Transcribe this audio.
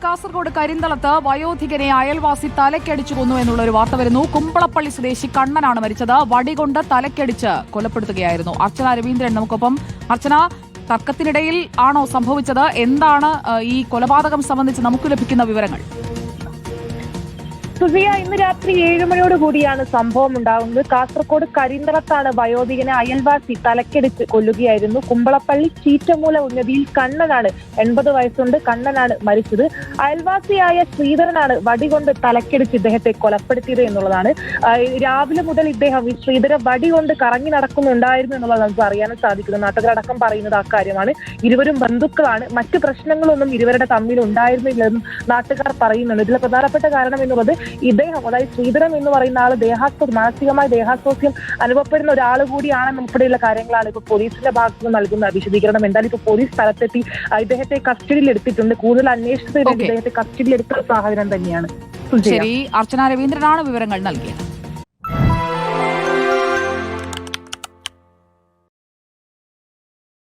കാസർഗോഡ് കരിന്തളത്ത് വയോധികനെ അയൽവാസി തലക്കടിച്ചു കൊന്നു എന്നുള്ള ഒരു വാർത്ത വരുന്നു. കുമ്പളപ്പള്ളി സ്വദേശി കണ്ണനാണ് മരിച്ചത്. വടികൊണ്ട് തലക്കടിച്ച് കൊലപ്പെടുത്തുകയായിരുന്നു. അർച്ചന രവീന്ദ്രൻ നമുക്കൊപ്പം. അർച്ചന, തർക്കത്തിനിടയിൽ ആണോ സംഭവിച്ചത്? എന്താണ് ഈ കൊലപാതകം സംബന്ധിച്ച് നമുക്ക് ലഭിക്കുന്ന വിവരങ്ങൾ? സുസിയ, ഇന്ന് രാത്രി 7 മണിയോടുകൂടിയാണ് സംഭവം ഉണ്ടാകുന്നത്. കാസർഗോഡ് കരിന്തളത്താണ് വയോധികനെ അയൽവാസി തലക്കടിച്ച് കൊല്ലുകയായിരുന്നു. കുമ്പളപ്പള്ളി ചീറ്റമൂല ഉന്നതിയിൽ കണ്ണനാണ്, 80 വയസ്സുണ്ട്, കണ്ണനാണ് മരിച്ചത്. അയൽവാസിയായ ശ്രീധരനാണ് വടികൊണ്ട് തലക്കടിച്ച് ഇദ്ദേഹത്തെ കൊലപ്പെടുത്തിയത് എന്നുള്ളതാണ്. രാവിലെ മുതൽ ഇദ്ദേഹം ഈ ശ്രീധര വടി കൊണ്ട് കറങ്ങി നടക്കുന്നുണ്ടായിരുന്നു എന്നുള്ളത് നമുക്ക് അറിയാനും സാധിക്കുന്നത്. നാട്ടുകാരടക്കം പറയുന്നത് ആ കാര്യമാണ്. ഇരുവരും ബന്ധുക്കളാണ്. മറ്റു പ്രശ്നങ്ങളൊന്നും ഇരുവരുടെ തമ്മിൽ ഉണ്ടായിരുന്നില്ലെന്നും നാട്ടുകാർ പറയുന്നുണ്ട്. ഇതിലെ പ്രധാനപ്പെട്ട കാരണം എന്നുള്ളത് ഇദ്ദേഹം, അതായത് ശ്രീധരൻ എന്ന് പറയുന്ന ആള് മാനസികമായ ദേഹാസ്വാസ്ഥ്യം അനുഭവപ്പെടുന്ന ഒരാൾ കൂടിയാണെന്ന് ഉൾപ്പെടെയുള്ള കാര്യങ്ങളാണ് ഇപ്പോൾ പോലീസിന്റെ ഭാഗത്ത് നിന്ന് നൽകുന്ന വിശദീകരണം. എന്തായാലും ഇപ്പോൾ പോലീസ് സ്ഥലത്തെത്തി ഇദ്ദേഹത്തെ കസ്റ്റഡിയിൽ എടുത്തിട്ടുണ്ട്. കൂടുതൽ അന്വേഷണത്തിന് വേണ്ടി ഇദ്ദേഹത്തെ കസ്റ്റഡിയിൽ എടുത്ത സാഹചര്യം തന്നെയാണ്. ശരി, അർച്ചന രവീന്ദ്രനാണ് വിവരങ്ങൾ നൽകിയത്.